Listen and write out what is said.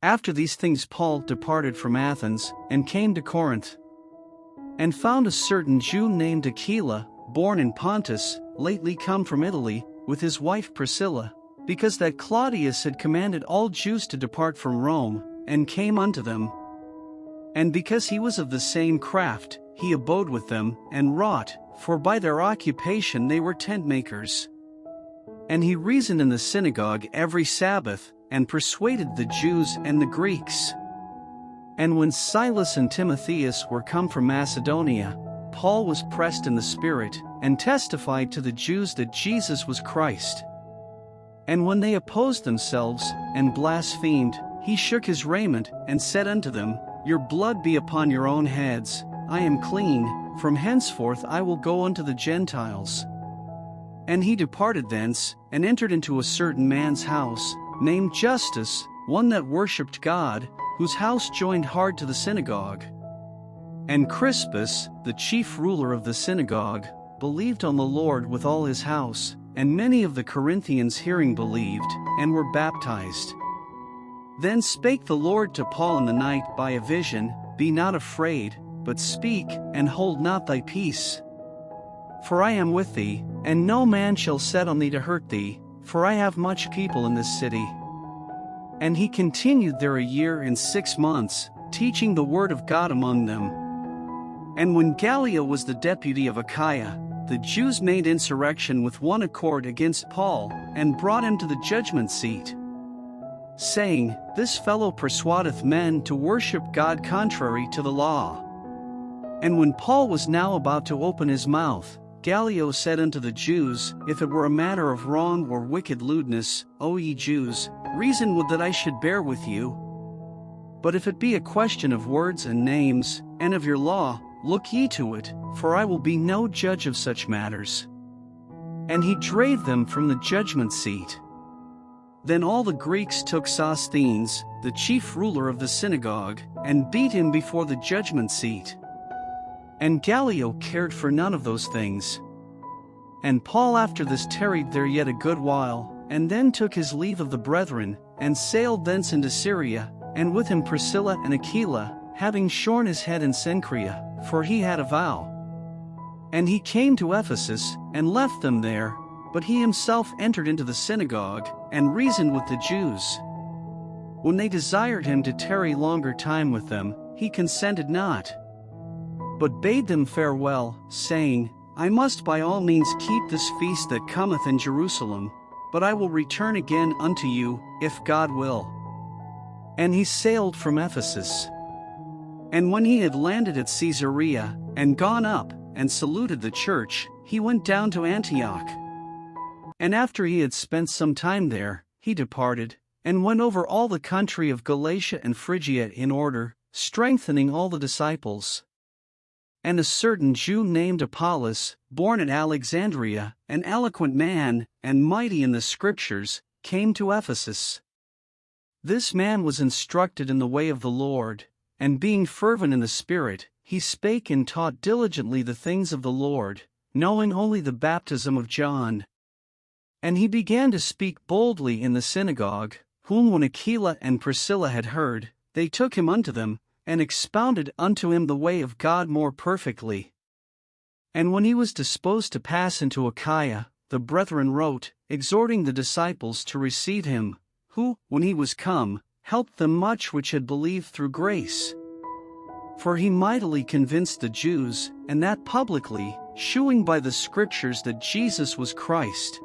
After these things Paul departed from Athens, and came to Corinth, and found a certain Jew named Aquila, born in Pontus, lately come from Italy, with his wife Priscilla, because that Claudius had commanded all Jews to depart from Rome, and came unto them. And because he was of the same craft, he abode with them, and wrought, for by their occupation they were tent makers. And he reasoned in the synagogue every Sabbath, and persuaded the Jews and the Greeks. And when Silas and Timotheus were come from Macedonia, Paul was pressed in the Spirit, and testified to the Jews that Jesus was Christ. And when they opposed themselves, and blasphemed, he shook his raiment, and said unto them, Your blood be upon your own heads, I am clean, from henceforth I will go unto the Gentiles. And he departed thence, and entered into a certain man's house, named Justus, one that worshipped God, whose house joined hard to the synagogue. And Crispus, the chief ruler of the synagogue, believed on the Lord with all his house, and many of the Corinthians hearing believed, and were baptized. Then spake the Lord to Paul in the night by a vision, Be not afraid, but speak, and hold not thy peace. For I am with thee, and no man shall set on thee to hurt thee, for I have much people in this city. And he continued there 1 year and 6 months, teaching the word of God among them. And when Gallio was the deputy of Achaia, the Jews made insurrection with one accord against Paul, and brought him to the judgment seat, saying, This fellow persuadeth men to worship God contrary to the law. And when Paul was now about to open his mouth, Gallio said unto the Jews, If it were a matter of wrong or wicked lewdness, O ye Jews, reason would that I should bear with you. But if it be a question of words and names, and of your law, look ye to it, for I will be no judge of such matters. And he drave them from the judgment seat. Then all the Greeks took Sosthenes, the chief ruler of the synagogue, and beat him before the judgment seat. And Gallio cared for none of those things. And Paul after this tarried there yet a good while, and then took his leave of the brethren, and sailed thence into Syria, and with him Priscilla and Aquila, having shorn his head in Cenchrea, for he had a vow. And he came to Ephesus, and left them there, but he himself entered into the synagogue, and reasoned with the Jews. When they desired him to tarry longer time with them, he consented not, but bade them farewell, saying, I must by all means keep this feast that cometh in Jerusalem, but I will return again unto you, if God will. And he sailed from Ephesus. And when he had landed at Caesarea, and gone up, and saluted the church, he went down to Antioch. And after he had spent some time there, he departed, and went over all the country of Galatia and Phrygia in order, strengthening all the disciples. And a certain Jew named Apollos, born at Alexandria, an eloquent man, and mighty in the Scriptures, came to Ephesus. This man was instructed in the way of the Lord, and being fervent in the Spirit, he spake and taught diligently the things of the Lord, knowing only the baptism of John. And he began to speak boldly in the synagogue, whom when Aquila and Priscilla had heard, they took him unto them, and expounded unto him the way of God more perfectly. And when he was disposed to pass into Achaia, the brethren wrote, exhorting the disciples to receive him, who, when he was come, helped them much which had believed through grace. For he mightily convinced the Jews, and that publicly, shewing by the Scriptures that Jesus was Christ.